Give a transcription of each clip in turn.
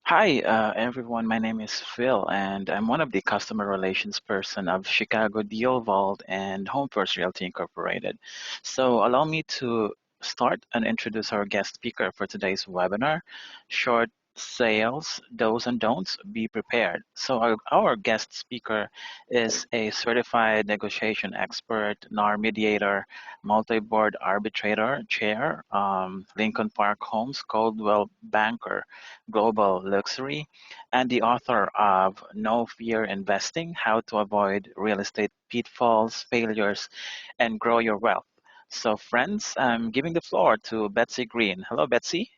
Hi, everyone. My name is Phil, and I'm one of the customer relations person of Chicago DealVault and Home First Realty Incorporated. So allow me to start and introduce our guest speaker for today's webinar, Short Sales, Do's and Don'ts, Be Prepared. So our guest speaker is a certified negotiation expert, NAR mediator, multi-board arbitrator, chair, Lincoln Park Homes, Coldwell Banker, Global Luxury, and the author of No Fear Investing: How to Avoid Real Estate Pitfalls, Failures, and Grow Your Wealth. So, friends, I'm giving the floor to Betsy Green. Hello, Betsy.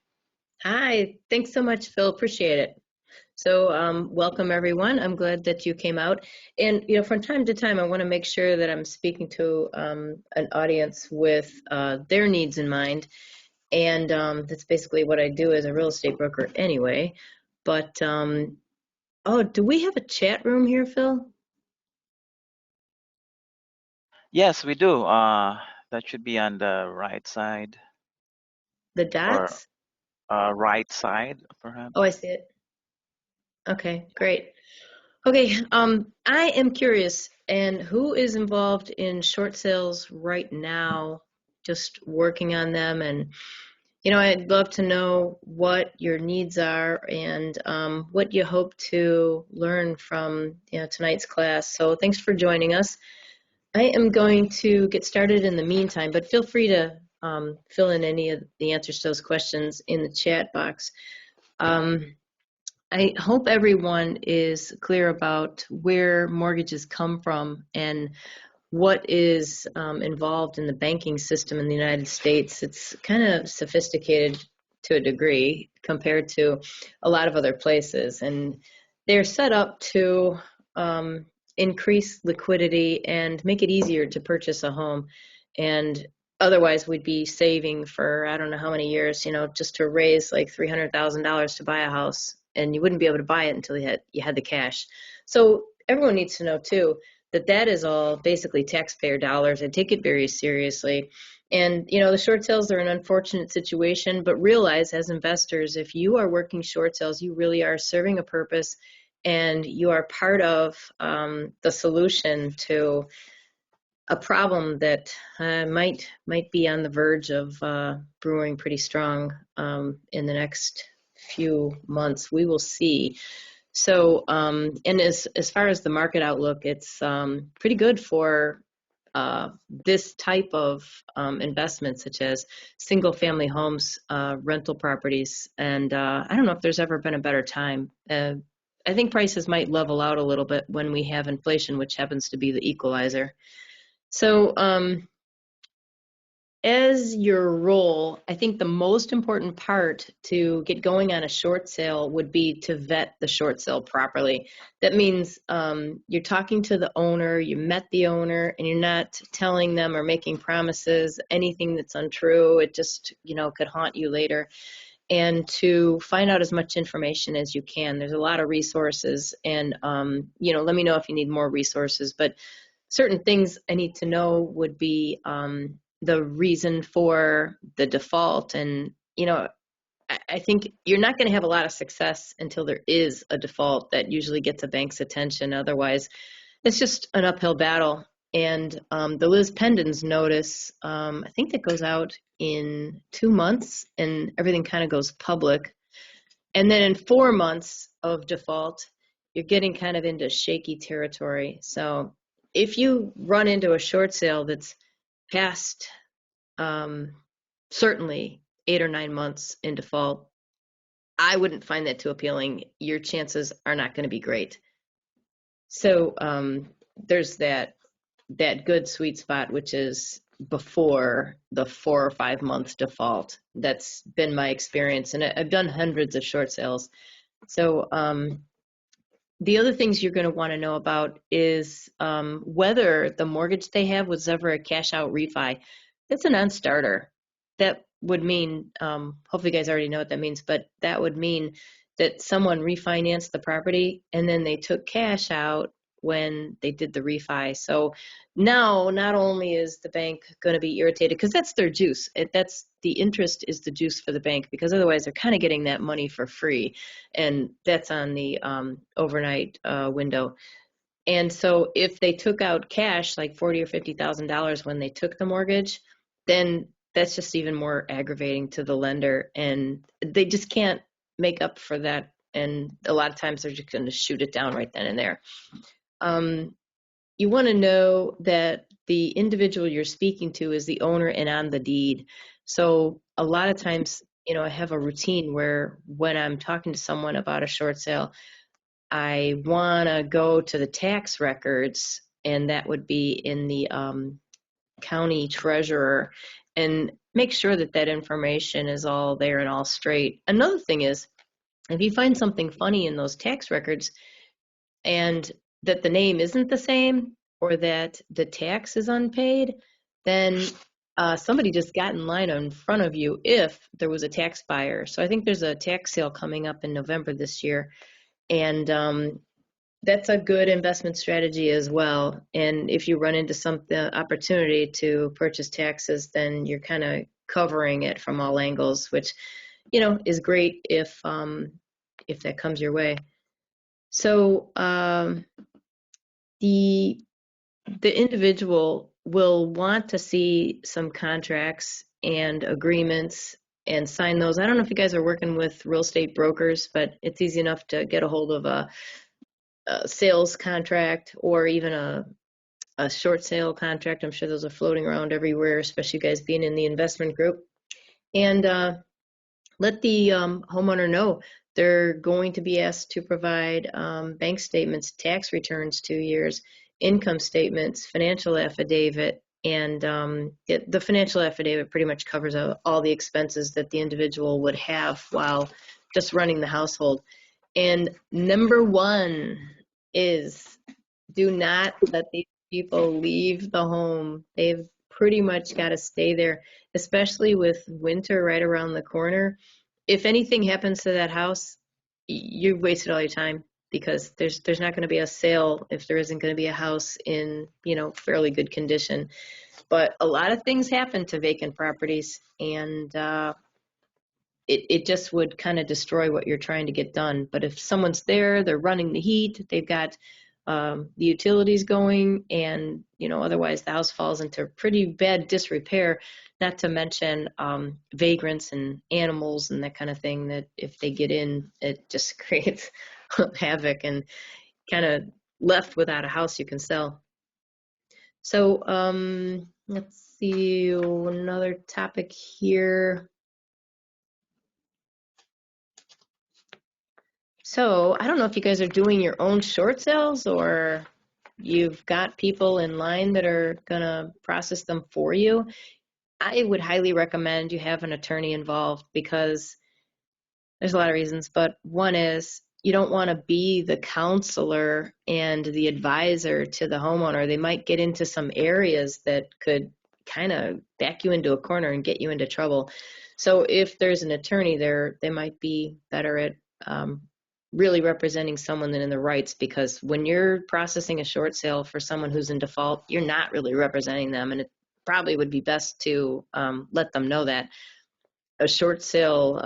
Hi, thanks so much, Phil. Appreciate it. So, welcome everyone. I'm glad that you came out. And from time to time, I want to make sure that I'm speaking to an audience with their needs in mind. And that's basically what I do as a real estate broker, anyway. But oh, do we have a chat room here, Phil? Yes, we do. That should be on the right side The or dots? right side, Oh, I perhaps. see it. Okay, great. Okay, I am curious, and who is involved in short sales right now, just working on them? And, I'd love to know what your needs are and what you hope to learn from, tonight's class. So thanks for joining us. I am going to get started in the meantime, but feel free to fill in any of the answers to those questions in the chat box. Um, I hope everyone is clear about where mortgages come from and what is involved in the banking system in the United States. It's kind of sophisticated to a degree compared to a lot of other places, and they're set up to increase liquidity and make it easier to purchase a home. And otherwise, we'd be saving for I don't know how many years, just to raise like $300,000 to buy a house, and you wouldn't be able to buy it until you had the cash. So everyone needs to know too that is all basically taxpayer dollars. I take it very seriously. And the short sales are an unfortunate situation, but realize as investors, if you are working short sales, you really are serving a purpose, and you are part of the solution to a problem that might be on the verge of brewing pretty strong in the next few months. We will see. So, and as far as the market outlook, it's pretty good for this type of investment, such as single-family homes, rental properties, and I don't know if there's ever been a better time. I think prices might level out a little bit when we have inflation, which happens to be the equalizer. So, as your role, I think the most important part to get going on a short sale would be to vet the short sale properly. That means you're talking to the owner, you met the owner, and you're not telling them or making promises, anything that's untrue. It just, could haunt you later. And to find out as much information as you can. There's a lot of resources, and, let me know if you need more resources. But certain things I need to know would be the reason for the default. And, I think you're not going to have a lot of success until there is a default that usually gets a bank's attention. Otherwise, it's just an uphill battle. And the Liz Pendens notice, I think that goes out in 2 months, and everything kind of goes public. And then in 4 months of default, you're getting kind of into shaky territory. So if you run into a short sale that's past certainly 8 or 9 months in default, I wouldn't find that too appealing. Your chances are not going to be great. So there's that good sweet spot, which is before the 4 or 5 month default. That's been my experience, and I've done hundreds of short sales. So the other things you're going to want to know about is whether the mortgage they have was ever a cash out refi. That's a non-starter. That would mean, hopefully you guys already know what that means, but that would mean that someone refinanced the property and then they took cash out when they did the refi. So now not only is the bank going to be irritated, because that's their juice. That's the interest is the juice for the bank, because otherwise they're kind of getting that money for free, and that's on the overnight window. And so if they took out cash, like $40,000 or $50,000 when they took the mortgage, then that's just even more aggravating to the lender, and they just can't make up for that. And a lot of times they're just going to shoot it down right then and there. You want to know that the individual you're speaking to is the owner and on the deed. So a lot of times, I have a routine where when I'm talking to someone about a short sale, I want to go to the tax records, and that would be in the county treasurer, and make sure that that information is all there and all straight. Another thing is, if you find something funny in those tax records and that the name isn't the same or that the tax is unpaid, then somebody just got in line in front of you if there was a tax buyer. So I think there's a tax sale coming up in November this year, and that's a good investment strategy as well. And if you run into some opportunity to purchase taxes, then you're kind of covering it from all angles, which is great if that comes your way. So the individual will want to see some contracts and agreements and sign those. I don't know if you guys are working with real estate brokers, but it's easy enough to get a hold of a sales contract or even a short sale contract. I'm sure those are floating around everywhere, especially you guys being in the investment group. And let the homeowner know they're going to be asked to provide bank statements, tax returns, 2 years, income statements, financial affidavit, and the financial affidavit pretty much covers all the expenses that the individual would have while just running the household. And number one is, do not let these people leave the home. They've pretty much got to stay there, especially with winter right around the corner. If anything happens to that house, you've wasted all your time, because there's not going to be a sale if there isn't going to be a house in fairly good condition. But a lot of things happen to vacant properties, and it just would kind of destroy what you're trying to get done. But if someone's there, they're running the heat, they've got the utilities going, and otherwise the house falls into pretty bad disrepair, not to mention vagrants and animals and that kind of thing, that if they get in, it just creates havoc, and kind of left without a house you can sell. So let's see, another topic here. So I don't know if you guys are doing your own short sales, or you've got people in line that are going to process them for you. I would highly recommend you have an attorney involved, because there's a lot of reasons, but one is you don't want to be the counselor and the advisor to the homeowner. They might get into some areas that could kind of back you into a corner and get you into trouble. So if there's an attorney there, they might be better at really representing someone than in the rights, because when you're processing a short sale for someone who's in default, you're not really representing them, and it probably would be best to let them know that. A short sale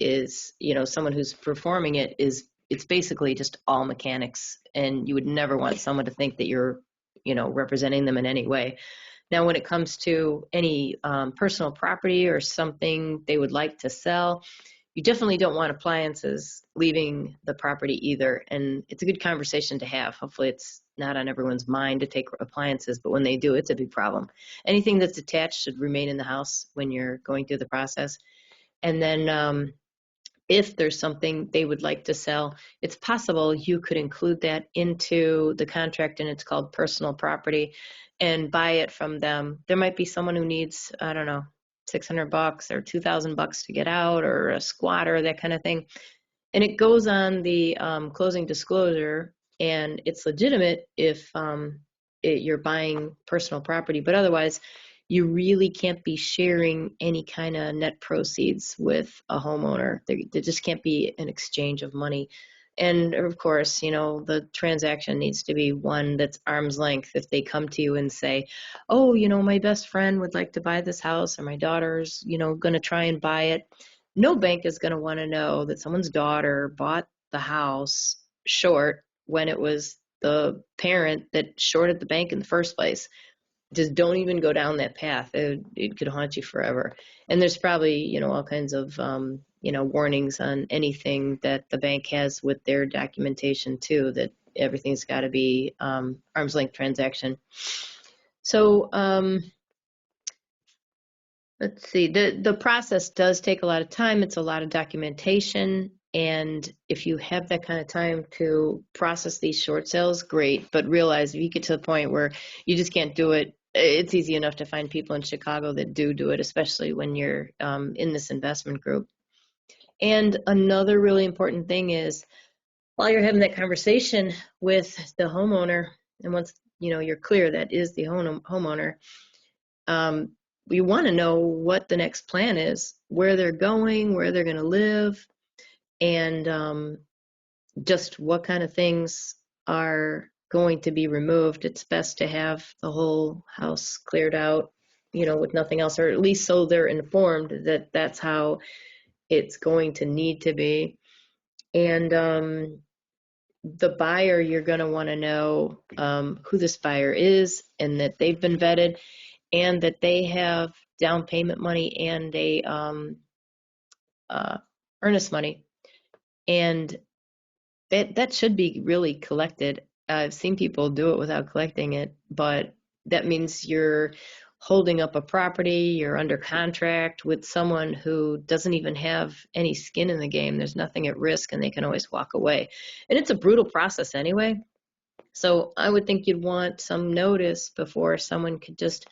is, someone who's performing it's basically just all mechanics, and you would never want someone to think that you're, representing them in any way. Now, when it comes to any personal property or something they would like to sell, you definitely don't want appliances leaving the property either. And it's a good conversation to have. Hopefully it's not on everyone's mind to take appliances, but when they do, it's a big problem. Anything that's attached should remain in the house when you're going through the process. And then if there's something they would like to sell, it's possible you could include that into the contract, and it's called personal property, and buy it from them. There might be someone who needs, I don't know, $600 or $2,000 to get out, or a squatter, that kind of thing. And it goes on the closing disclosure, and it's legitimate if you're buying personal property, but otherwise you really can't be sharing any kind of net proceeds with a homeowner. There just can't be an exchange of money. And of course, the transaction needs to be one that's arm's length. If they come to you and say, oh, my best friend would like to buy this house, or my daughter's, going to try and buy it, no bank is going to want to know that someone's daughter bought the house short when it was the parent that shorted the bank in the first place. Just don't even go down that path. It could haunt you forever. And there's probably, all kinds of, warnings on anything that the bank has with their documentation too, that everything's got to be arm's length transaction. So let's see, the process does take a lot of time. It's a lot of documentation. And if you have that kind of time to process these short sales, great. But realize if you get to the point where you just can't do it, it's easy enough to find people in Chicago that do it, especially when you're in this investment group. And another really important thing is, while you're having that conversation with the homeowner, and once you're clear that is the homeowner, you want to know what the next plan is, where they're going, where they're going to live, and just what kind of things are going to be removed. It's best to have the whole house cleared out, with nothing else, or at least so they're informed that that's how it's going to need to be. And the buyer, you're going to want to know who this buyer is, and that they've been vetted, and that they have down payment money and a earnest money. And that should be really collected. I've seen people do it without collecting it, but that means you're holding up a property, you're under contract with someone who doesn't even have any skin in the game. There's nothing at risk, and they can always walk away. And it's a brutal process anyway. So I would think you'd want some notice before someone could just,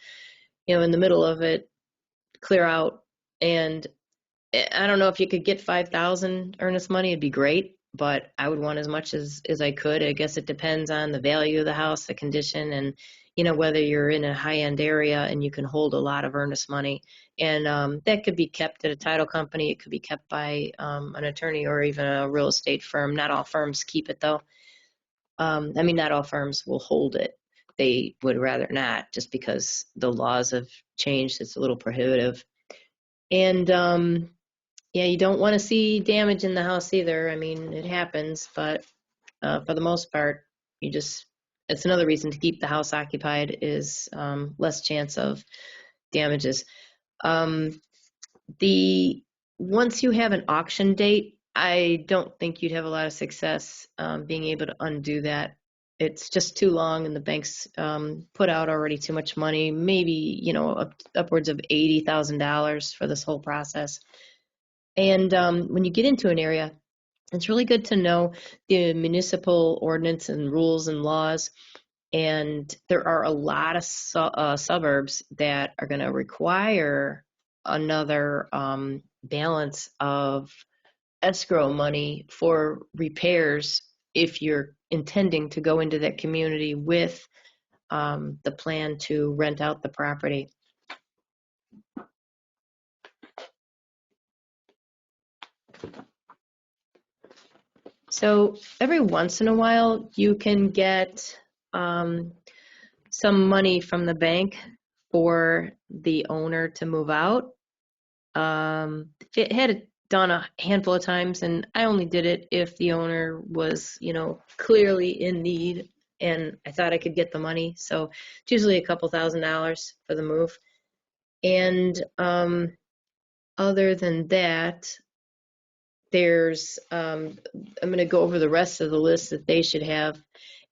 in the middle of it, clear out. And I don't know if you could get $5,000 earnest money, it'd be great, but I would want as much as I could. I guess it depends on the value of the house, the condition, and whether you're in a high-end area and you can hold a lot of earnest money. And that could be kept at a title company. It could be kept by an attorney or even a real estate firm. Not all firms keep it, though. Not all firms will hold it. They would rather not, just because the laws have changed. It's a little prohibitive. And yeah, you don't want to see damage in the house either. It happens, but for the most part, it's another reason to keep the house occupied is less chance of damages. Once you have an auction date, I don't think you'd have a lot of success being able to undo that. It's just too long, and the banks put out already too much money, maybe, upwards of $80,000 for this whole process. And when you get into an area, it's really good to know the municipal ordinance and rules and laws. And there are a lot of suburbs that are going to require another balance of escrow money for repairs if you're intending to go into that community with the plan to rent out the property. So every once in a while, you can get some money from the bank for the owner to move out. It had it done a handful of times, and I only did it if the owner was, clearly in need, and I thought I could get the money. So it's usually a couple $1,000s for the move. And other than that, there's I'm going to go over the rest of the list that they should have.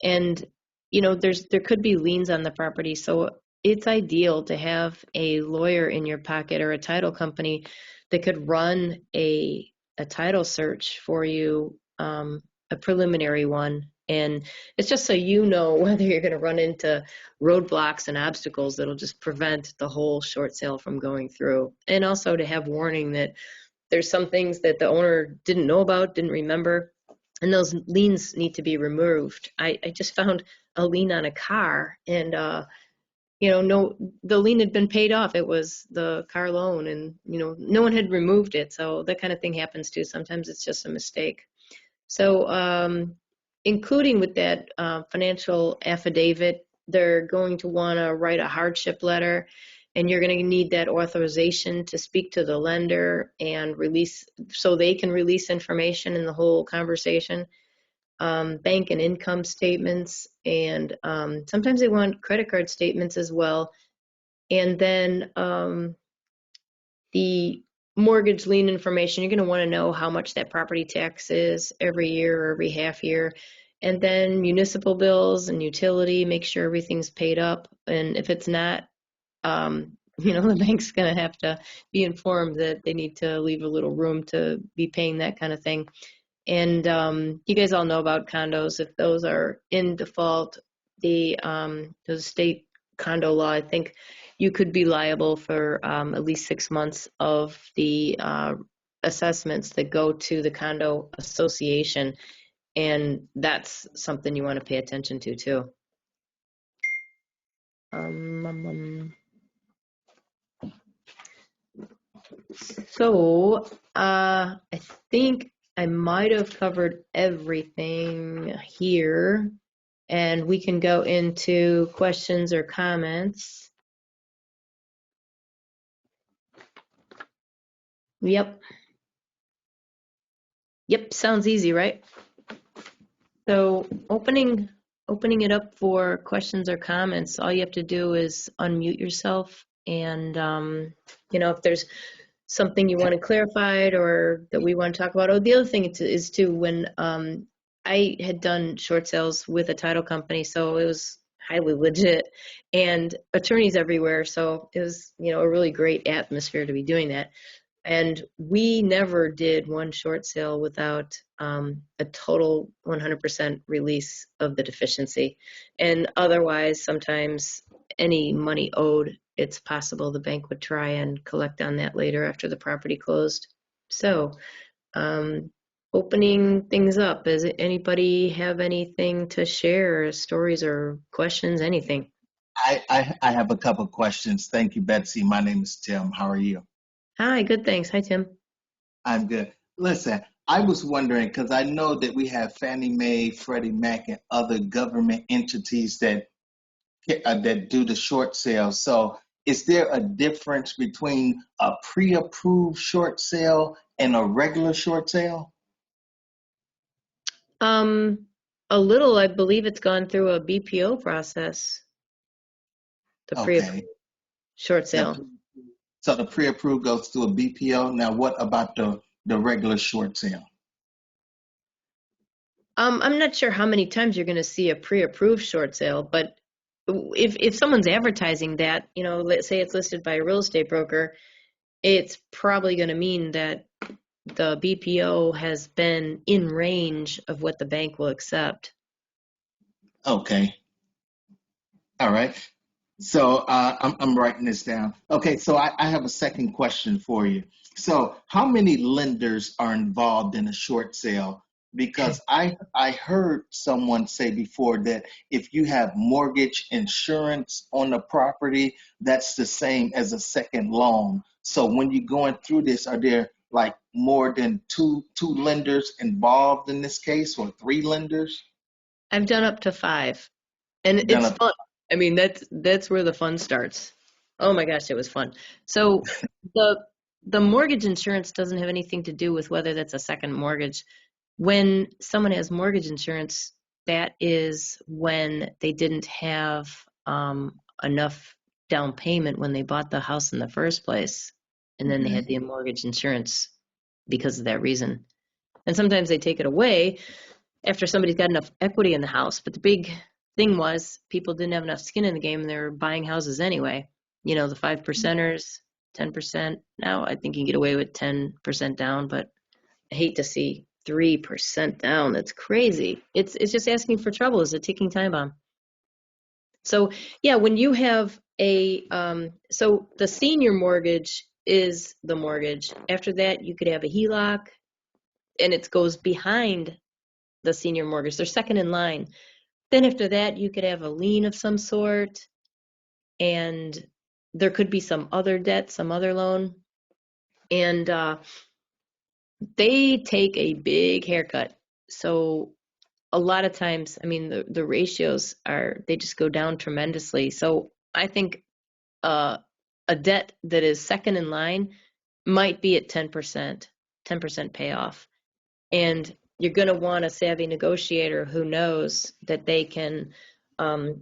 And there could be liens on the property, so it's ideal to have a lawyer in your pocket or a title company that could run a title search for you, a preliminary one. And it's just so you know whether you're going to run into roadblocks and obstacles that'll just prevent the whole short sale from going through. And also to have warning that there's some things that the owner didn't know about, didn't remember, and those liens need to be removed. I just found a lien on a car, and the lien had been paid off. It was the car loan, and no one had removed it. So that kind of thing happens too. Sometimes it's just a mistake. So, including with that financial affidavit, they're going to want to write a hardship letter, and you're going to need that authorization to speak to the lender and release, so they can release information in the whole conversation. Bank and income statements, and sometimes they want credit card statements as well. And then the mortgage lien information, you're going to want to know how much that property tax is every year or every half year. And then municipal bills and utility, make sure everything's paid up. And if it's not, the bank's going to have to be informed that they need to leave a little room to be paying that kind of thing. And you guys all know about condos. If those are in default, the state condo law, I think you could be liable for at least 6 months of the assessments that go to the condo association. And that's something you want to pay attention to too. So I think I might have covered everything here, and we can go into questions or comments. Yep, sounds easy, right? So opening it up for questions or comments, all you have to do is unmute yourself, and if there's something you want to clarify or that we want to talk about. Oh, the other thing is too, when I had done short sales with a title company, so it was highly legit, and attorneys everywhere, so it was a really great atmosphere to be doing that. And we never did one short sale without a total 100% release of the deficiency. And otherwise, sometimes any money owed, it's possible the bank would try and collect on that later after the property closed. So, opening things up, does anybody have anything to share, stories or questions, anything? I have a couple questions. Thank you, Betsy. My name is Tim. How are you? Hi, good, thanks. Hi, Tim. I'm good. Listen, I was wondering because I know that we have Fannie Mae, Freddie Mac, and other government entities that do the short sale. So, is there a difference between a pre-approved short sale and a regular short sale? A little, I believe it's gone through a BPO process, the pre-approved Okay. short sale. The, so the pre-approved goes through a BPO. Now, what about the regular short sale? I'm not sure how many times you're going to see a pre-approved short sale, but if someone's advertising that, let's say it's listed by a real estate broker, it's probably going to mean that the BPO has been in range of what the bank will accept. Okay. All right. So I'm writing this down. Okay, so I have a second question for you. So how many lenders are involved in a short sale? Because I heard someone say before that if you have mortgage insurance on the property, that's the same as a second loan. So when you're going through this, are there like more than two lenders involved in this case, or three lenders? I've done up to 5, and Done it's up. fun. I mean, that's where the fun starts. Oh my gosh, it was fun. So the mortgage insurance doesn't have anything to do with whether that's a second mortgage. When someone has mortgage insurance, that is when they didn't have enough down payment when they bought the house in the first place, and then they had the mortgage insurance because of that reason. And sometimes they take it away after somebody's got enough equity in the house. But the big thing was people didn't have enough skin in the game, and they were buying houses anyway. The 5%ers, 10%. Now I think you can get away with 10% down, but I hate to see 3% down. That's crazy. It's just asking for trouble. It's a ticking time bomb. So yeah, when you have so the senior mortgage is the mortgage. After that, you could have a HELOC, and it goes behind the senior mortgage. They're second in line. Then after that, you could have a lien of some sort, and there could be some other debt, some other loan, and they take a big haircut. So a lot of times, I mean, the ratios they just go down tremendously. So I think a debt that is second in line might be at 10% payoff. And you're going to want a savvy negotiator who knows that they can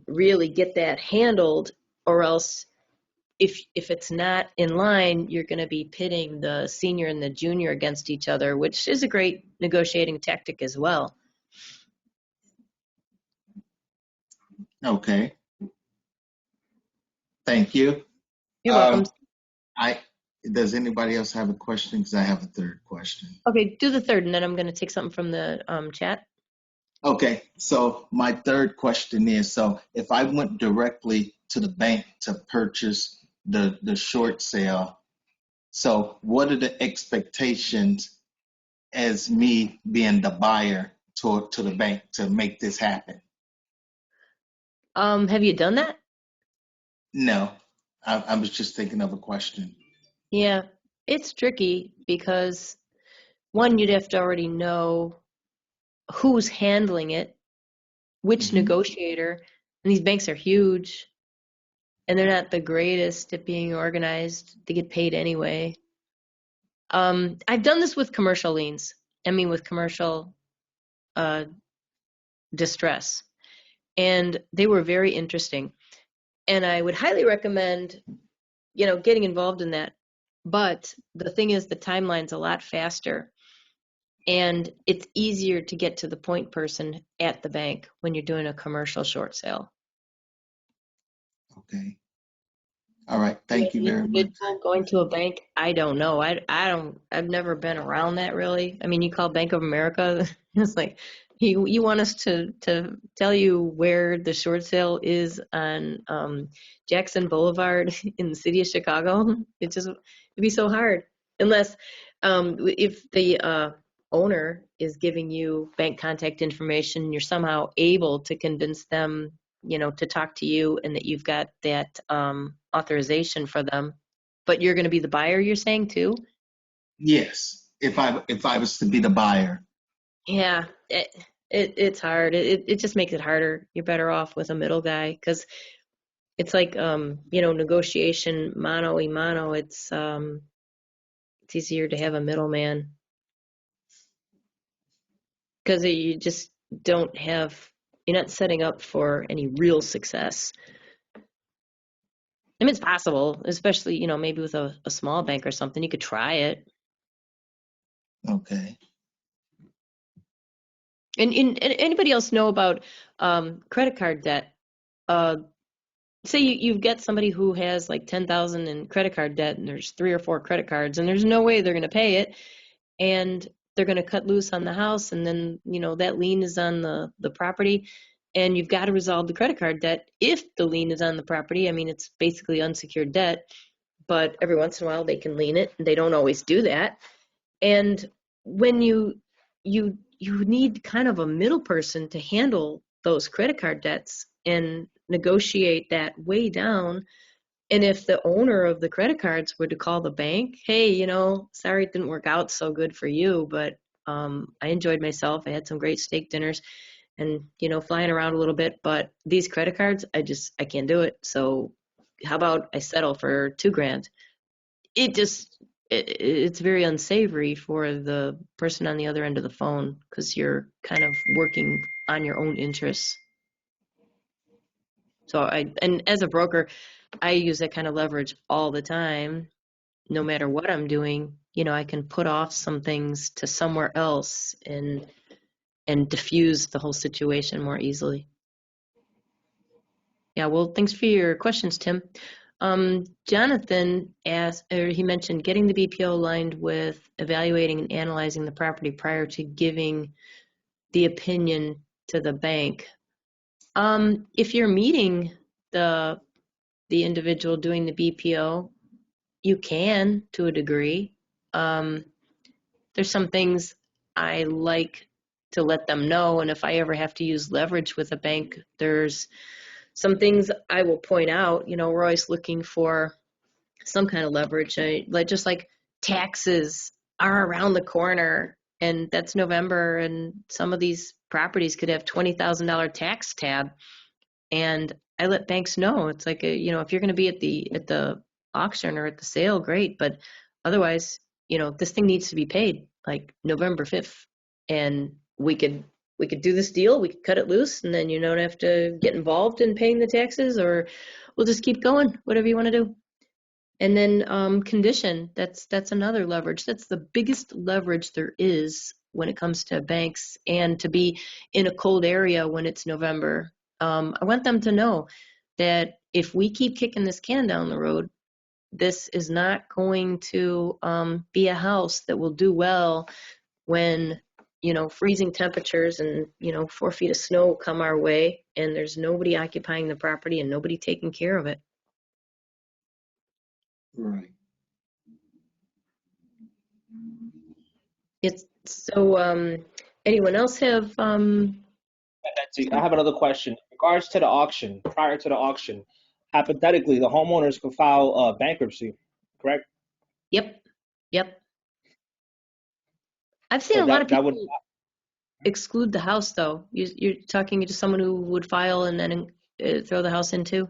really get that handled, or else if it's not in line, you're going to be pitting the senior and the junior against each other, which is a great negotiating tactic as well. Okay. Thank you. You're welcome. Does anybody else have a question? Because I have a third question. Okay, do the third, and then I'm going to take something from the chat. Okay, so my third question is, so if I went directly to the bank to purchase the short sale, so what are the expectations as me being the buyer to the bank to make this happen? Have you done that? No, I was just thinking of a question. Yeah, it's tricky because one, you'd have to already know who's handling it, which negotiator, and these banks are huge and they're not the greatest at being organized. They get paid anyway. I've done this with commercial liens. I mean, with commercial distress, and they were very interesting. And I would highly recommend, getting involved in that. But the thing is, the timeline's a lot faster, and it's easier to get to the point person at the bank when you're doing a commercial short sale. Okay. All right. Thank you very much. Individual going to a bank, I don't know. I've never been around that really. I mean, you call Bank of America, it's like you want us to tell you where the short sale is on Jackson Boulevard in the city of Chicago. It'd be so hard unless if the owner is giving you bank contact information, you're somehow able to convince them, to talk to you, and that you've got that authorization for them. But you're going to be the buyer, you're saying too? Yes, if I was to be the buyer. Yeah, it's hard. It just makes it harder. You're better off with a middle guy, because it's like negotiation mano a mano. It's easier to have a middleman because you just don't have. You're not setting up for any real success. I mean, it's possible, especially, maybe with a small bank or something. You could try it. Okay. And anybody else know about credit card debt? Say you've got somebody who has like 10,000 in credit card debt, and there's 3 or 4 credit cards, and there's no way they're going to pay it, and they're going to cut loose on the house, and then that lien is on the property, and you've got to resolve the credit card debt if the lien is on the property. I mean, it's basically unsecured debt, but every once in a while they can lien it, and they don't always do that. And when you need kind of a middle person to handle those credit card debts and negotiate that way down. And if the owner of the credit cards were to call the bank, hey, sorry it didn't work out so good for you, but I enjoyed myself. I had some great steak dinners and, flying around a little bit, but these credit cards, I can't do it. So how about I settle for $2,000? It's very unsavory for the person on the other end of the phone, because you're kind of working on your own interests. So and as a broker, I use that kind of leverage all the time. No matter what I'm doing, I can put off some things to somewhere else and diffuse the whole situation more easily. Yeah, well, thanks for your questions, Tim. Jonathan he mentioned getting the BPO aligned with evaluating and analyzing the property prior to giving the opinion to the bank. If you're meeting the individual doing the BPO, you can, to a degree. There's some things I like to let them know, and if I ever have to use leverage with a bank, there's some things I will point out. We're always looking for some kind of leverage, just like taxes are around the corner. and that's November, and some of these properties could have $20,000 tax tab. And I let banks know, it's like, if you're going to be at the auction or at the sale, great, but otherwise, this thing needs to be paid like November 5th, and we could do this deal, we could cut it loose, and then you don't have to get involved in paying the taxes, or we'll just keep going, whatever you want to do. And then condition, that's another leverage. That's the biggest leverage there is when it comes to banks, and to be in a cold area when it's November. I want them to know that if we keep kicking this can down the road, this is not going to be a house that will do well when, freezing temperatures and, 4 feet of snow come our way, and there's nobody occupying the property and nobody taking care of it. Right. It's so, anyone else have, Betsy, I have another question. In regards to the auction, prior to the auction, hypothetically, the homeowners could file bankruptcy, correct? Yep. I've seen So a lot of that people would, exclude the house, though. You're talking to someone who would file and then throw the house in too?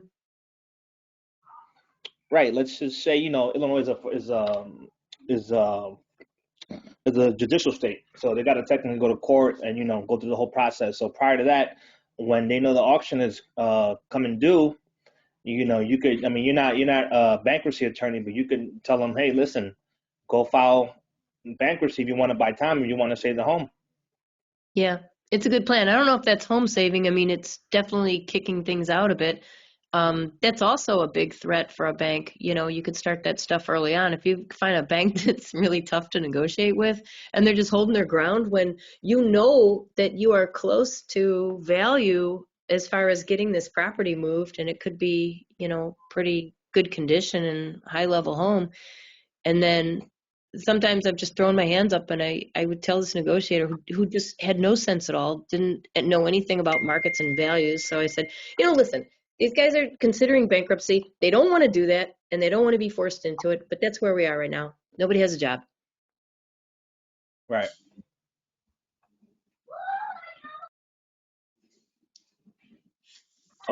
right. Let's just say, Illinois is a judicial state, so they got to technically go to court and go through the whole process. So prior to that, when they know the auction is coming due, you could. I mean, you're not a bankruptcy attorney, but you could tell them, hey, listen, go file bankruptcy if you want to buy time, if you want to save the home. Yeah, it's a good plan. I don't know if that's home saving. I mean, it's definitely kicking things out a bit. That's also a big threat for a bank. You could start that stuff early on. If you find a bank that's really tough to negotiate with, and they're just holding their ground when you know that you are close to value as far as getting this property moved, and it could be, pretty good condition and high level home. And then sometimes I've just thrown my hands up, and I would tell this negotiator who just had no sense at all, didn't know anything about markets and values. So I said, listen, these guys are considering bankruptcy. They don't want to do that, and they don't want to be forced into it, but that's where we are right now. Nobody has a job. Right.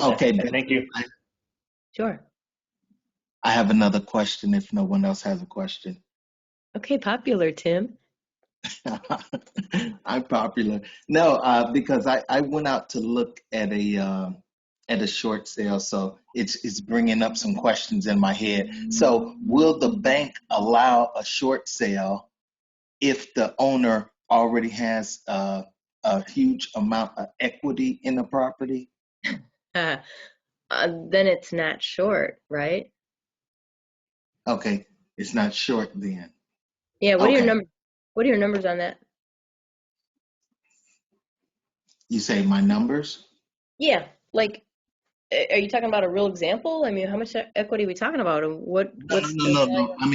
Okay. Thank you. Sure. I have another question if no one else has a question. Okay, popular, Tim. I'm popular. No, because I went out to look at a short sale, so it's bringing up some questions in my head. So, will the bank allow a short sale if the owner already has a huge amount of equity in the property? Then it's not short, right? Okay, it's not short then. Yeah. What are your Okay, numbers? What are your numbers on that? you say my numbers? Yeah. Like, are you talking about a real example? I mean, how much equity are we talking about? And what's the No. I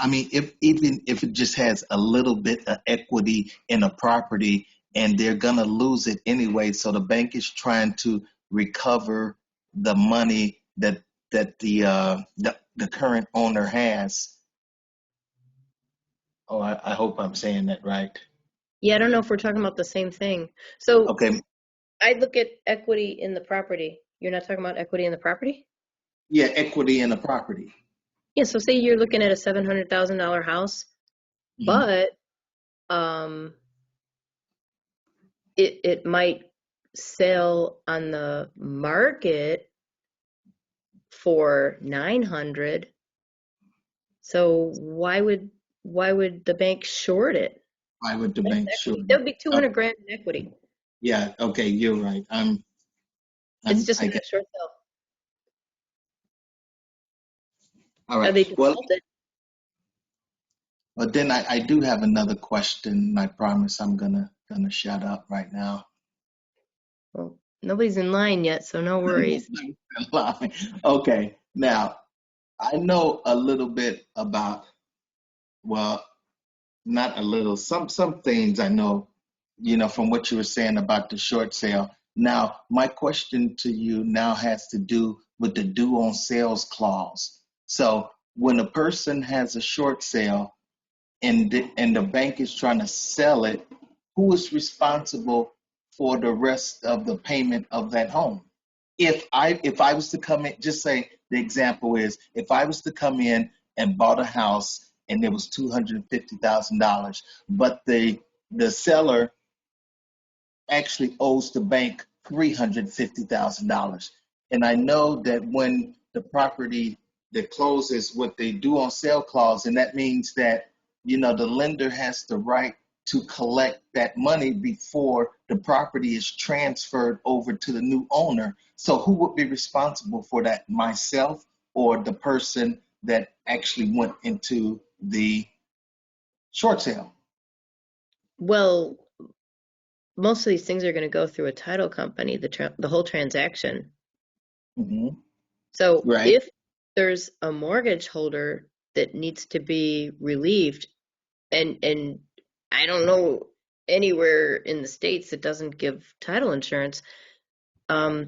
mean, even if it just has a little bit of equity in a property, and they're gonna lose it anyway, so the bank is trying to recover the money that the current owner has. Oh, I hope I'm saying that right. Yeah, I don't know if we're talking about the same thing. So Okay, I look at equity in the property. You're not talking about equity in the property? yeah, equity in the property. Yeah, so say you're looking at a $700,000 house, Mhm. but um, it might sell on the market for 900. So why would the bank short it? Why would the That's bank sure? equity. That would be Oh, 200 grand in equity. yeah, okay, you're right. It's just I not get. a short sale. All Are right. they Well, defaulted? but then I do have another question. I promise I'm gonna shut up right now. Well, nobody's in line yet, so no worries. Okay, now I know a little bit about, well, not a little, some things I know, from what you were saying about the short sale. Now, my question to you now has to do with the due on sales clause. So when a person has a short sale, and the bank is trying to sell it, who is responsible for the rest of the payment of that home? If I was to come in, just say the example is, if I was to come in and bought a house and there was $250,000, but the seller actually owes the bank $350,000. And I know that when the property that closes, what they do on sale clause, and that means that, the lender has the right to collect that money before the property is transferred over to the new owner. So who would be responsible for that? Myself or the person that actually went into the short sale? Well, most of these things are going to go through a title company, the whole transaction. Mm-hmm. So Right. if there's a mortgage holder that needs to be relieved, and I don't know anywhere in the States that doesn't give title insurance, to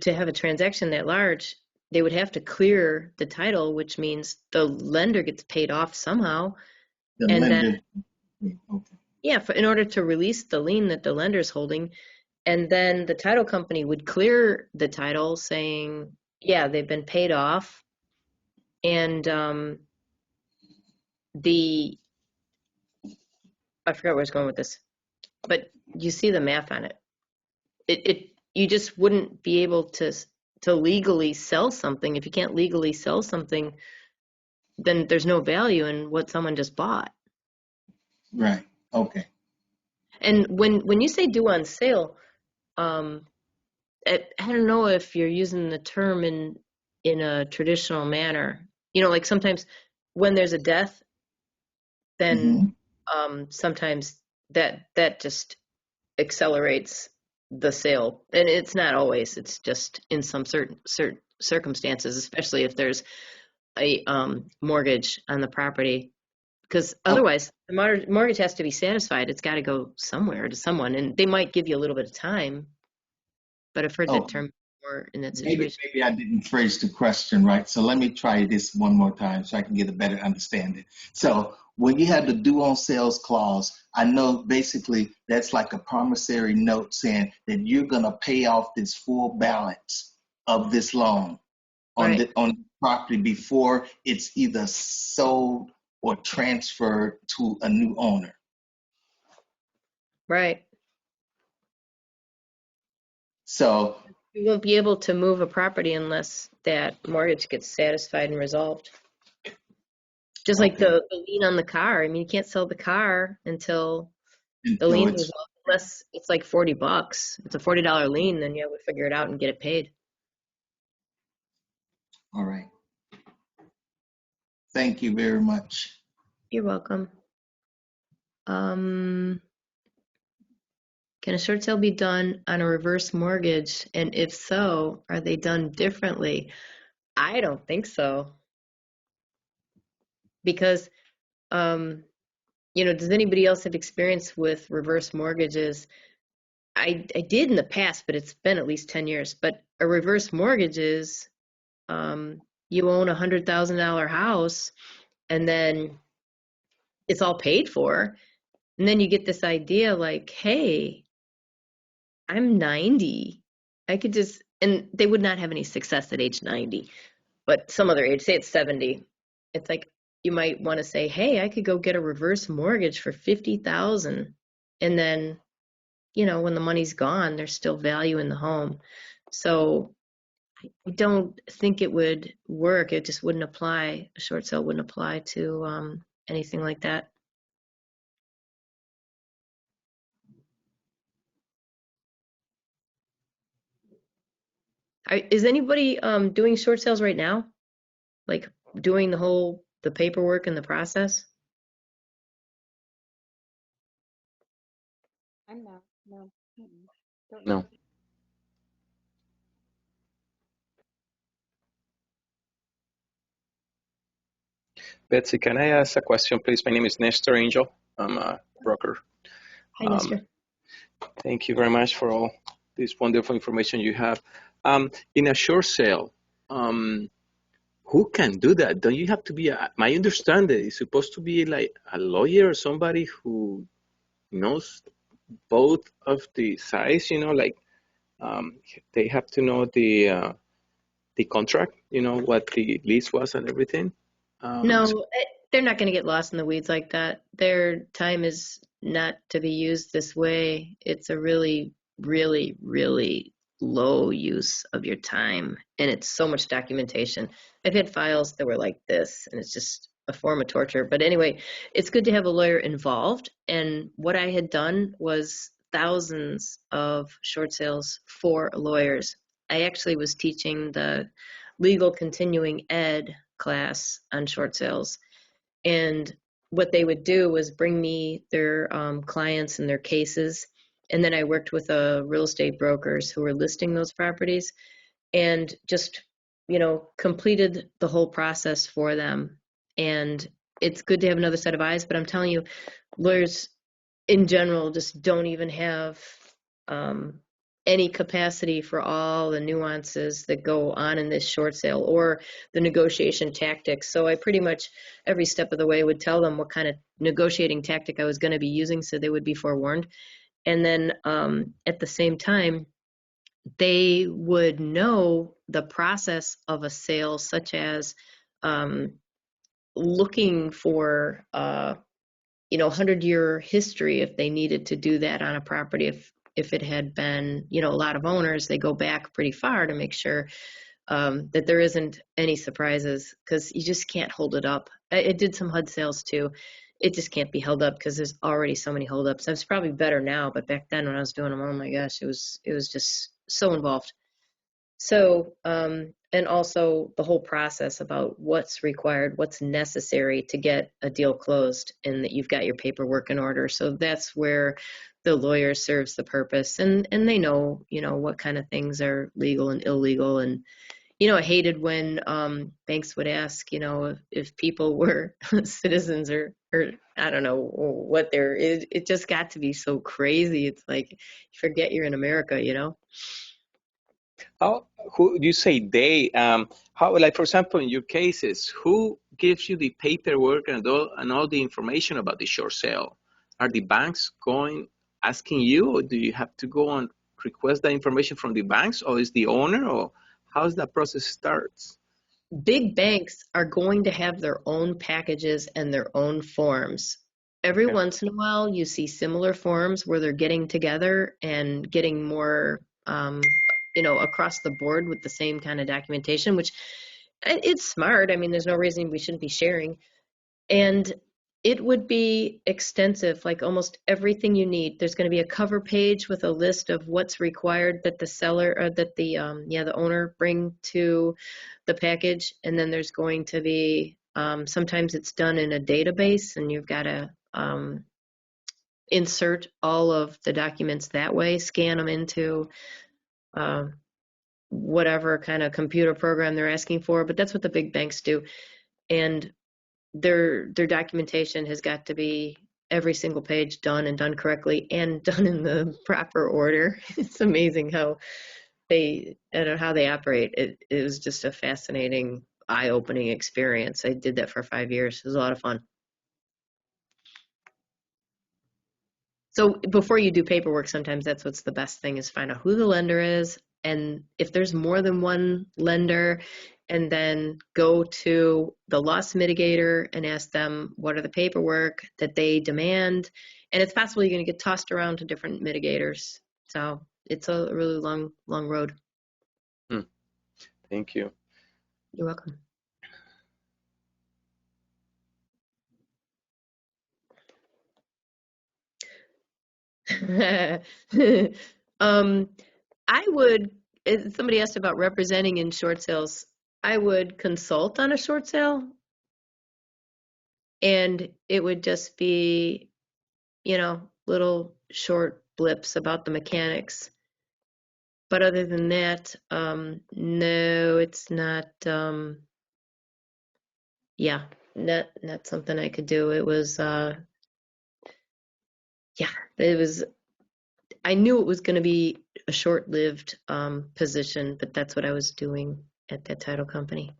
have a transaction that large, they would have to clear the title, which means the lender gets paid off somehow. The And then, lender. Okay. yeah, in order to release the lien that the lender's holding, and then the title company would clear the title saying, yeah, they've been paid off. And I forgot where I was going with this, but you see the math on it. You just wouldn't be able to legally sell something. If you can't legally sell something, then there's no value in what someone just bought. Right. Okay. And when you say due on sale, I don't know if you're using the term in a traditional manner. Like sometimes when there's a death, then sometimes that just accelerates the sale, and it's not always. It's just in some certain circumstances, especially if there's a mortgage on the property, because Oh, otherwise the mortgage has to be satisfied. It's got to go somewhere to someone, and they might give you a little bit of time, but I've heard that oh, term before in that maybe situation. maybe I didn't phrase the question right. So let me try this one more time so I can get a better understanding. So when you have the due on sales clause, I know basically that's like a promissory note saying that you're gonna pay off this full balance of this loan on Right, the property before it's either sold or transferred to a new owner. right. So You won't be able to move a property unless that mortgage gets satisfied and resolved. Just like okay, the lien on the car. I mean, you can't sell the car until the until lien's it's resolved, unless it's like $40. It's a $40 lien, then you have to figure it out and get it paid. all right. Thank you very much. You're welcome. Can a short sale be done on a reverse mortgage? And if so, are they done differently? I don't think so. Because, does anybody else have experience with reverse mortgages? I did in the past, but it's been at least 10 years. But a reverse mortgage is, you own a $100,000 house, and then it's all paid for. And then you get this idea like, hey, I'm 90. I could just, and they would not have any success at age 90, but some other age, say it's 70. It's like, you might want to say, hey, I could go get a reverse mortgage for 50,000. And then, when the money's gone, there's still value in the home. So I don't think it would work. It just wouldn't apply. A short sale wouldn't apply to anything like that. Is anybody doing short sales right now? Like doing the paperwork and the process? I'm not. No. Mm-mm. Don't No. know. Betsy, can I ask a question, please? My name is Nestor Angel. I'm a broker. Hi, Um, Nestor. Thank you very much for all this wonderful information you have. In a short sale, who can do that? Don't you have to be my understanding is supposed to be like a lawyer or somebody who knows both of the sides, like um, they have to know the contract, what the lease was and everything. No, they're not going to get lost in the weeds like that. Their time is not to be used this way. It's a really, really, really low use of your time, and it's so much documentation. I've had files that were like this, and it's just a form of torture. But anyway, it's good to have a lawyer involved. And what I had done was thousands of short sales for lawyers. I actually was teaching the legal continuing ed class on short sales. And what they would do was bring me their clients and their cases. And then I worked with real estate brokers who were listing those properties and just, completed the whole process for them. And it's good to have another set of eyes, but I'm telling you, lawyers in general just don't even have any capacity for all the nuances that go on in this short sale or the negotiation tactics. So I pretty much every step of the way would tell them what kind of negotiating tactic I was going to be using so they would be forewarned. And then at the same time, they would know the process of a sale, such as looking for 100-year history if they needed to do that on a property. If it had been, a lot of owners, they go back pretty far to make sure that there isn't any surprises, because you just can't hold it up. I did some HUD sales too. It just can't be held up because there's already so many holdups. It's probably better now, but back then when I was doing them, oh my gosh, it was just so involved. So, and also the whole process about what's required, what's necessary to get a deal closed, and that you've got your paperwork in order. So that's where the lawyer serves the purpose, and they know, what kind of things are legal and illegal. And, I hated when banks would ask, if people were citizens or I don't know what they're, it just got to be so crazy. It's like, you forget you're in America, How, who you say they, how, like, for example, in your cases, who gives you the paperwork and all the information about the short sale? Are the banks asking you, or do you have to go and request that information from the banks, or is the owner, or how's that process starts? Big banks are going to have their own packages and their own forms. Every Okay. once in a while, you see similar forms where they're getting together and getting more, across the board with the same kind of documentation, which it's smart. I mean, there's no reason we shouldn't be sharing. And it would be extensive, like almost everything you need. There's going to be a cover page with a list of what's required that the seller or that the owner bring to the package. And then there's going to be sometimes it's done in a database, and you've got to insert all of the documents that way, scan them into whatever kind of computer program they're asking for. But that's what the big banks do. And their documentation has got to be every single page done and done correctly and done in the proper order. It's amazing how they operate. It was just a fascinating, eye-opening experience. I did that for 5 years. It was a lot of fun. So before you do paperwork, sometimes that's what's the best thing, is find out who the lender is, and if there's more than one lender, and then go to the loss mitigator and ask them what are the paperwork that they demand. And it's possible you're going to get tossed around to different mitigators. So it's a really long road. Thank you. You're welcome. I would, if somebody asked about representing in short sales, I would consult on a short sale, and it would just be, little short blips about the mechanics. But other than that, no, it's not, not something I could do. It was, I knew it was going to be a short-lived position, but that's what I was doing at that title company.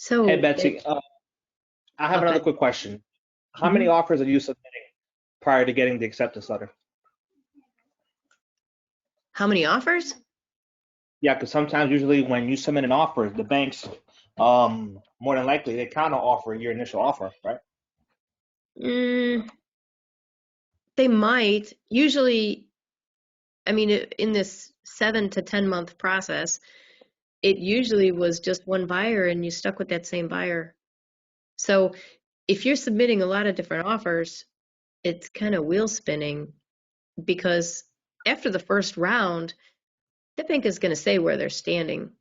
So, Hey, Betsy, I have another okay. quick question. How many Mhm. offers are you submitting prior to getting the acceptance letter? How many offers? Yeah, because sometimes, usually, when you submit an offer, the banks, more than likely, they counter offer your initial offer, right? Mm, they might. Usually, I mean, in this 7 to 10 month process, it usually was just one buyer and you stuck with that same buyer. So if you're submitting a lot of different offers, it's kind of wheel spinning because after the first round, the bank is going to say where they're standing.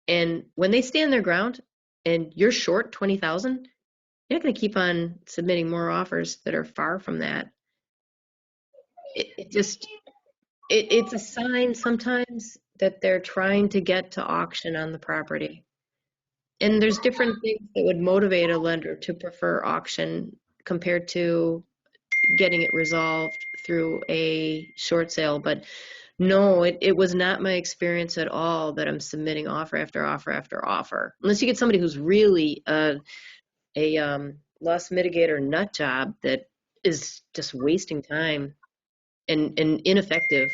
And when they stand their ground and you're short 20,000, you're not going to keep on submitting more offers that are far from that. It just, it's a sign sometimes that they're trying to get to auction on the property. And there's different things that would motivate a lender to prefer auction compared to getting it resolved through a short sale. But no, it was not my experience at all that I'm submitting offer after offer after offer. Unless you get somebody who's really a loss mitigator nut job that is just wasting time and ineffective.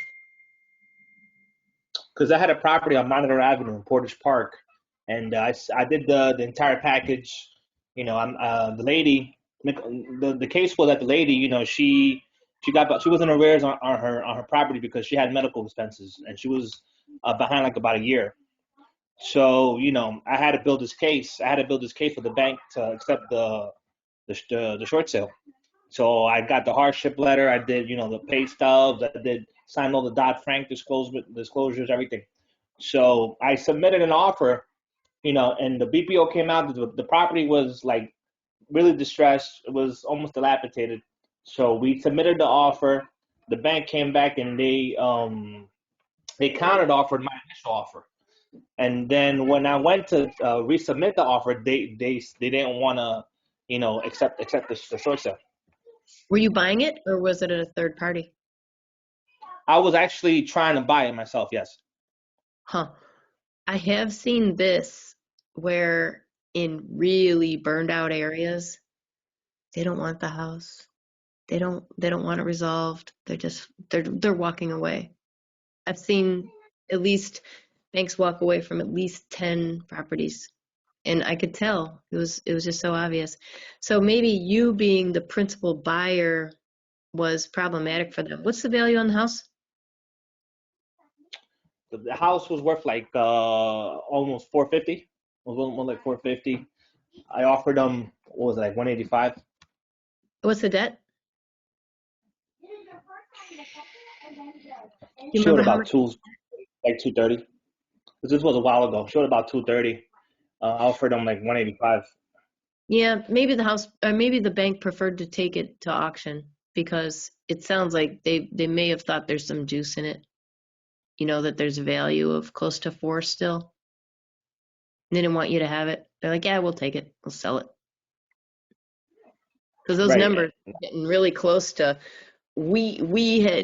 Because I had a property on Monitor Avenue in Portage Park, and I did the entire package. I'm the lady. The case was that the lady, she was in arrears on her property because she had medical expenses, and she was behind like about a year. So I had to build this case. I had to build this case for the bank to accept the short sale. So I got the hardship letter. I did, the pay stubs. I did sign all the Dodd-Frank disclosures, everything. So I submitted an offer, and the BPO came out. The property was like really distressed. It was almost dilapidated. So we submitted the offer. The bank came back and they countered offered my initial offer. And then when I went to resubmit the offer, they didn't want to, accept the short sale. Were you buying it or was it a third party? I was actually trying to buy it myself. Yes. Huh. I have seen this where in really burned out areas, they don't want the house. They don't want it resolved. They're walking away. I've seen at least banks walk away from at least 10 properties. And I could tell it was just so obvious. So maybe you being the principal buyer was problematic for them. What's the value on the house? The house was worth like almost 450. It was more like 450. I offered them, what was it, like 185. What's the debt? Do you Showed remember how about much? two, like 230. This was a while ago. Showed about 230. I offered them like 185. Yeah, maybe the house, or maybe the bank preferred to take it to auction because it sounds like they may have thought there's some juice in it. That there's value of close to 4 still. They didn't want you to have it. They're like, yeah, we'll take it. We'll sell it. Because those Right. numbers are getting really close to, we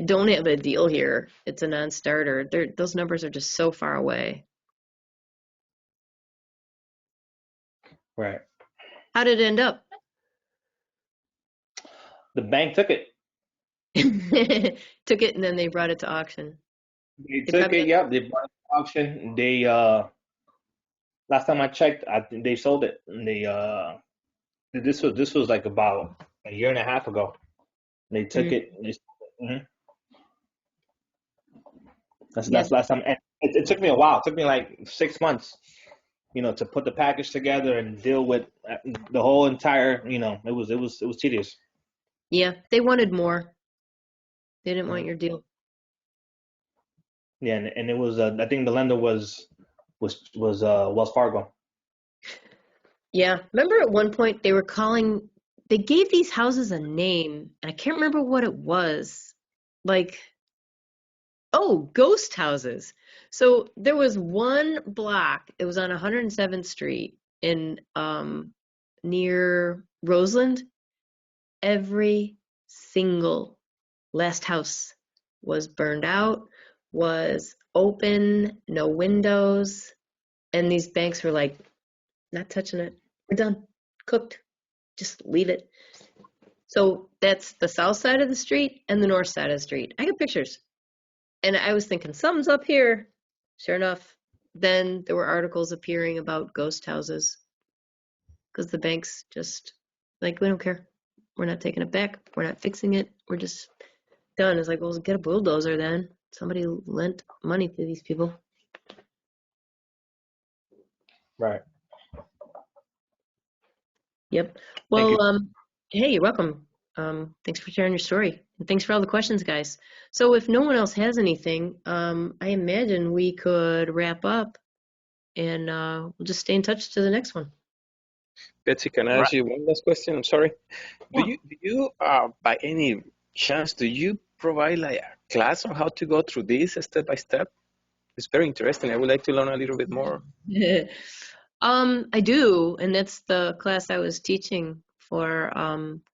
don't have a deal here. It's a non-starter. Those numbers are just so far away. Right. How did it end up? The bank took it. Took it and then they brought it to auction. They They took probably it. Yep. They brought it to auction. They last time I checked, I think they sold it. And this was like about a year and a half ago. They took mm, it. Mhm. yeah, That's last time. And it took me a while. It took me like 6 months, to put the package together and deal with the whole entire. It was tedious. yeah. They wanted more. They didn't want Mhm. your deal. Yeah, and it was. I think the lender was Wells Fargo. Yeah. Remember at one point they gave these houses a name, and I can't remember what it was. Like, oh, ghost houses. So there was one block, it was on 107th Street in near Roseland. Every single last house was burned out, was open, no windows, and these banks were like, not touching it. We're done. Cooked. Just leave it. So that's the south side of the street and the north side of the street. I got pictures. And I was thinking, something's up here. Sure enough, then there were articles appearing about ghost houses because the banks just like, we don't care. We're not taking it back. We're not fixing it. We're just done. It's like, well, get a bulldozer then. Somebody lent money to these people. Right. Yep. Thank you. Well, hey, you're welcome. Thanks for sharing your story. And thanks for all the questions, guys. So if no one else has anything, I imagine we could wrap up and we'll just stay in touch to the next one. Betsy, can I ask you one last question? I'm sorry. Yeah. Do you by any chance, do you provide like a class on how to go through this step by step? It's very interesting. I would like to learn a little bit more. I do, and that's the class I was teaching for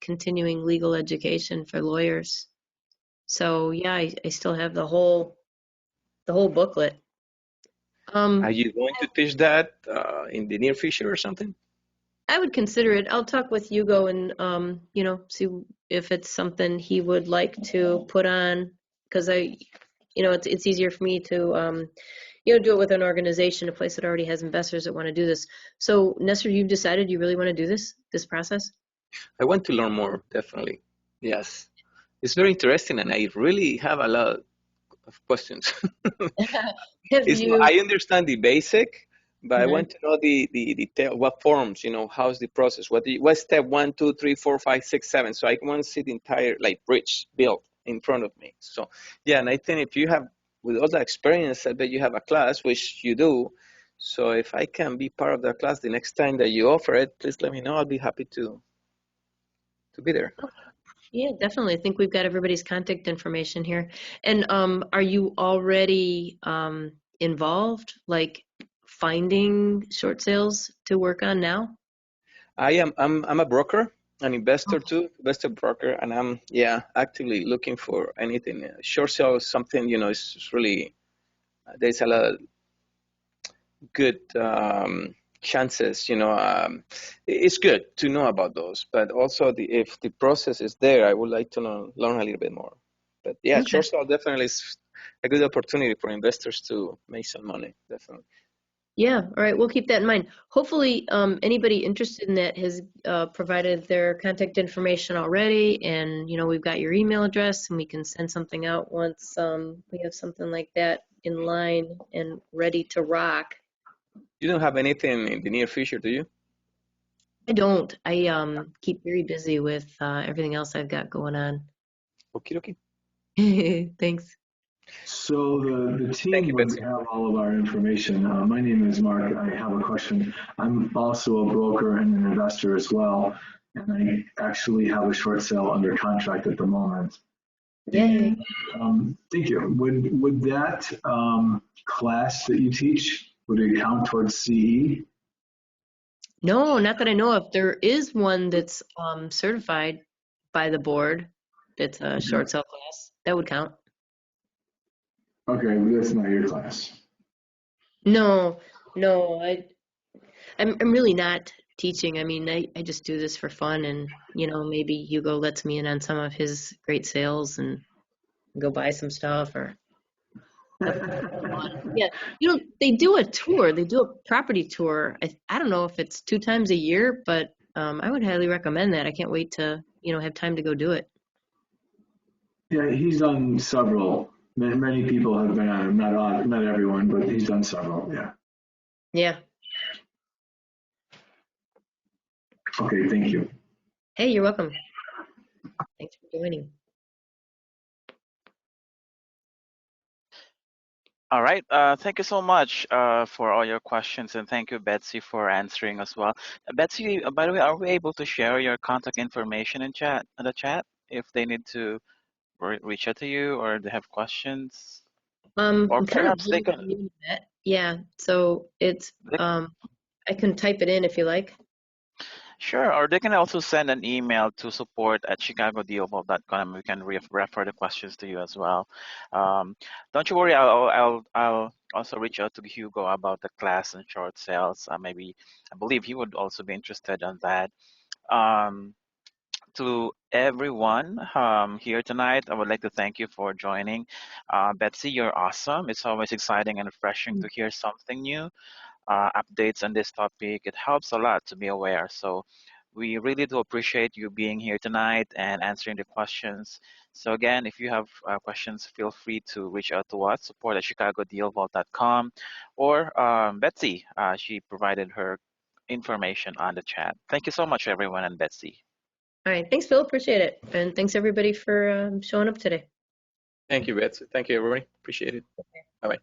continuing legal education for lawyers. So yeah, I still have the whole booklet. Are you going to teach that in the near future or something? I would consider it. I'll talk with Hugo and see if it's something he would like to put on, because it's easier for me to do it with an organization, a place that already has investors that want to do this. So Nestor, you've decided you really want to do this process? I want to learn more, definitely. Yes. It's very interesting, and I really have a lot of questions. I understand the basic, but I want to know the detail, what forms, how's the process, what's step 1, 2, 3, 4, 5, 6, 7. So I want to see the entire bridge built in front of me. So yeah, and I think if you have, with all the experience, I bet you have a class, which you do. So if I can be part of that class the next time that you offer it, please let me know. I'll be happy to be there. Yeah, definitely. I think we've got everybody's contact information here. And are you already involved, like finding short sales to work on now? I'm a broker, an investor too, investor broker, and I'm actively looking for anything. Short sale is something, it's really, there's a lot of good chances, it's good to know about those, but also if the process is there, I would like to learn a little bit more. But yeah, Okay. short sale definitely is a good opportunity for investors to make some money, definitely. Yeah, all right, we'll keep that in mind. Hopefully, anybody interested in that has provided their contact information already, and we've got your email address, and we can send something out once we have something like that in line and ready to rock. You don't have anything in the near future, do you? I don't. I keep very busy with everything else I've got going on. Okie dokie. Thanks. So the Thank team you, would Betsy. have all of our information. My name is Mark. I have a question. I'm also a broker and an investor as well, and I actually have a short sale under contract at the moment. Yay. And, thank you. Would that class that you teach, would it count towards CE? No, not that I know of. There is one that's certified by the board. That's a short sale class. That would count. Okay, but that's not your class. No, I'm really not teaching. I mean, I just do this for fun, and maybe Hugo lets me in on some of his great sales and go buy some stuff or. Yeah, they do a tour. They do a property tour. I don't know if it's 2 times a year, but I would highly recommend that. I can't wait to have time to go do it. Yeah, he's done several. Many people have been on it. Not everyone, but he's done several. Yeah. Yeah. Okay, thank you. Hey, you're welcome. Thanks for joining. All right. Thank you so much for all your questions, and thank you, Betsy, for answering as well. Betsy, by the way, are we able to share your contact information in the chat if they need to reach out to you or they have questions? Or I'm kind of perhaps they really can. new to that. Yeah, so it's I can type it in if you like. Sure, or they can also send an email to support@chicagodealvault.com. We can refer the questions to you as well. Don't you worry, I'll also reach out to Hugo about the class and short sales. Maybe I believe he would also be interested in that. Um, to everyone here tonight, I would like to thank you for joining. Betsy, you're awesome. It's always exciting and refreshing to hear something new, updates on this topic. It helps a lot to be aware. So we really do appreciate you being here tonight and answering the questions. So again, if you have questions, feel free to reach out to us, support@chicagodealvault.com, or Betsy. She provided her information on the chat. Thank you so much, everyone, and Betsy. All right. Thanks, Phil. Appreciate it. And thanks, everybody, for showing up today. Thank you, Betsy. Thank you, everybody. Appreciate it. Bye-bye.